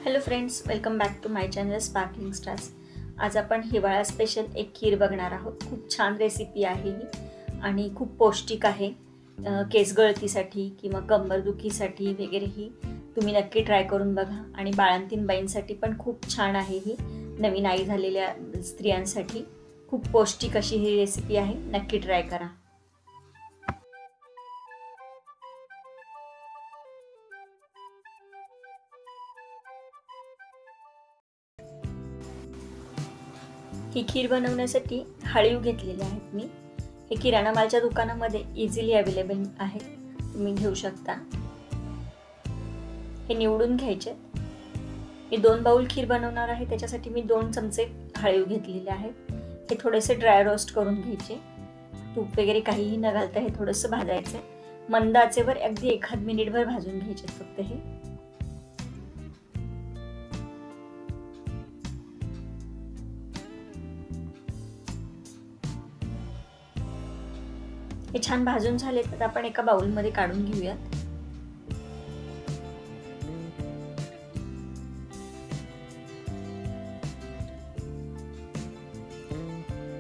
Hello friends, welcome back to my channel sparkling stars. आज आपण हिवाळा स्पेशल एक खीर बघणार आहोत। खूप छान रेसिपी आहे ही आणि खूप पौष्टिक आहे। केस गळतीसाठी किंवा कंबरदुखीसाठी वगैरे ही तुम्ही नक्की ट्राय करून बघा। आणि बाळंतीण बाईंसाठी पण खूप छान आहे ही, नवीन आई झालेल्या स्त्रियांसाठी खूप पौष्टिक अशी ही रेसिपी आहे। नक्की ट्राय करा। ही खीर बनवण्यासाठी हळीव घेतलेले आहेत मी। हे किराणा मालच्या दुकानामध्ये इझिली अवेलेबल आहे, तुम्ही घेऊ शकता। हे निवडून घ्यायचे। मी 2 बाउल खीर बनवणार आहे, त्याच्यासाठी मी 2 चमचे हळीव घेतलेले आहेत। हे थोडेसे ड्राय रोस्ट करून घ्यायचे। तूप वगैरे काहीही न घालता हे थोडंसं भाजायचं। मंद आचेवर अगदी 1 मिनिटभर भाजून घ्यायचे फक्त हे छान भाजून झाले तर आपण एका बाउल मध्ये काढून घेऊयात।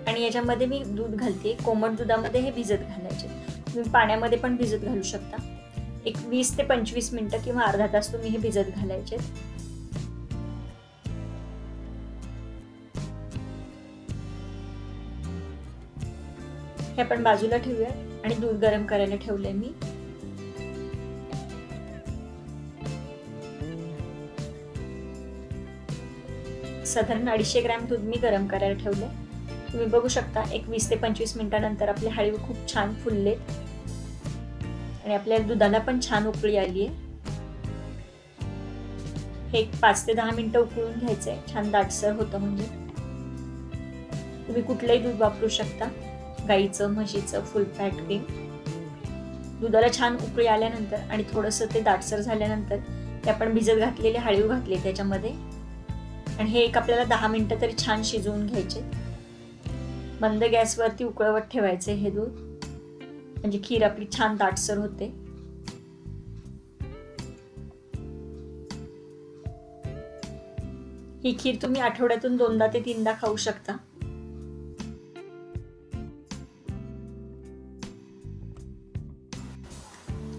आणि याच्यामध्ये मी दूध घालते। कोमट दुधामध्ये हे भिजत घालायचे। तुम्ही पाण्यामध्ये पण भिजत घालू शकता। एक 20 ते 25 मिनिटं किंवा अर्धा तास तुम्ही हे भिजत घालायचे। हे आपण बाजूला ठेवूया आणि दूध गरम करायला ठेवलंय मी। साधारण 250 ग्रॅम दूध मी गरम करायला ठेवलंय। तुम्ही बघू शकता एक 20 ते 25 मिनिटांनंतर आपले हळीव खूप छान फुलले आणि आपल्या दुधाला पण छान उकळी आली आहे। हे 5 ते 10 मिनिटं उकळून घ्यायचंय, छान दाटसर होतं। म्हणजे तुम्ही कुठलंही दूध वापरू शकता, गाईचं, म्हशीचं, फुल फॅट क्रीम। दुधाला छान उकळी आल्यानंतर आणि थोडंसं ते दाटसर झाल्यानंतर ते आपण भिजत घातलेले हळीव घातले त्याच्यामध्ये आणि हे एक आपल्याला 10 मिनिटं तरी छान शिजवून घ्यायचे। मंद गॅसवरती उकळवत ठेवायचे हे दूध, म्हणजे खीर आपली छान दाटसर होते। ही खीर तुम्ही आठवड्यातून 2दा ते 3दा खाऊ शकता।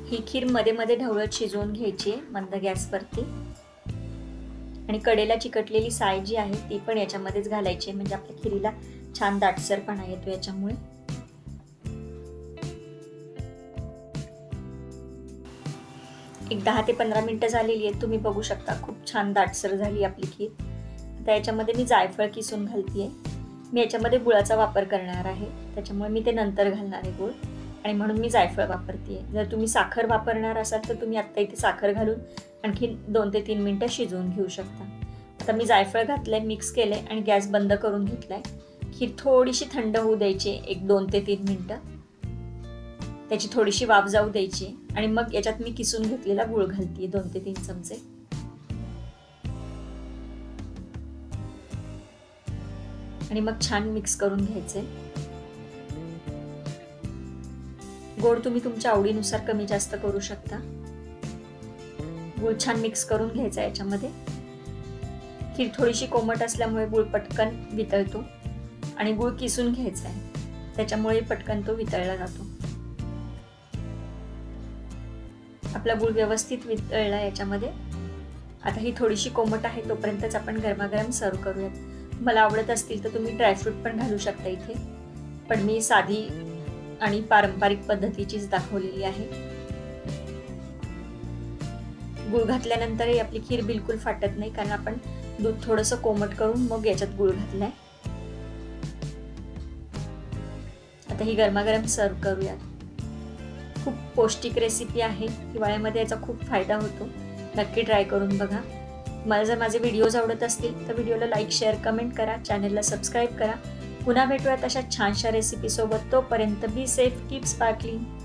ही खीर मध्ये मध्ये ढवळत शिजवून घ्यायची मंद गॅसवरती आणि कडेला चिकटलेली साय जी आहे ती पण याच्यामध्येच घालायची, म्हणजे आपल्या खीरीला छान दाटसरपणा येतो याच्यामुळे। एक 10 ते 15 मिनिटं झालेली आहेत, तुम्ही बघू शकता खूप छान दाटसर झाली आपली खीर। आता याच्यामध्ये मी जायफळ किसून घालतेय। मी याच्यामध्ये गुळाचा वापर करणार आहे, त्याच्यामुळे मी ते नंतर घालणार आहे गुळ, आणि म्हणून मी जायफळ वापरतेय। जर तुम्ही साखर वापरणार असाल तर तुम्ही आता इथे साखर घालून आणखी 2 ते 3 मिनिटं शिजवून घेऊ शकता। आता मी जायफळ घातलंय, मिक्स केलंय आणि गॅस बंद करून घेतलाय। खीर थोडीशी थंड होऊ द्यायची, एक 2 ते 3 मिनिटं, त्याची थोडीशी वाफ जाऊ द्यायची आणि मग याच्यात मी किसून घेतलेला गुळ घालतेय 2 ते 3 चमचे आणि मग छान मिक्स करून घ्यायचे। गोड तुम्ही तुमच्या आवडीनुसार कमी जास्त करू शकता। गुळ छान मिक्स करून घ्यायचा याच्यामध्ये। खीर थोडीशी कोमट असल्यामुळे गुळ पटकन वितळतो आणि गुळ किसून घ्यायचा आहे, त्याच्यामुळे पटकन तो वितळला जातो। आपला गुळ व्यवस्थित वितळला याच्यामध्ये। आता ही थोडीशी कोमट आहे, तोपर्यंतच आपण गरमागरम सर्व करूयात। मला आवडत असतील तर तुम्ही ड्रायफ्रूट पण घालू शकता इथे, पण मी साधी आणि पारंपरिक पद्धतीचीच दाखवलेली आहे। गुळ घातल्यानंतरही आपली खीर बिलकुल फाटत नाही, कारण आपण दूध थोडंसं कोमट करून मग याच्यात गुळ घातलाय। आता ही गरमागरम सर्व करूयात। खूप पौष्टिक रेसिपी आहे, हिवाळ्यामध्ये याचा खूप फायदा होतो। नक्की ट्राय करून बघा। मला जर माझे व्हिडिओज आवडत असतील तर व्हिडिओला लाईक, शेअर, कमेंट करा, चॅनलला सबस्क्राईब करा। पुन्हा भेटूयात अशा छानशा रेसिपी सोबत। तोपर्यंत बी सेफ, कीप स्पार्कलिंग।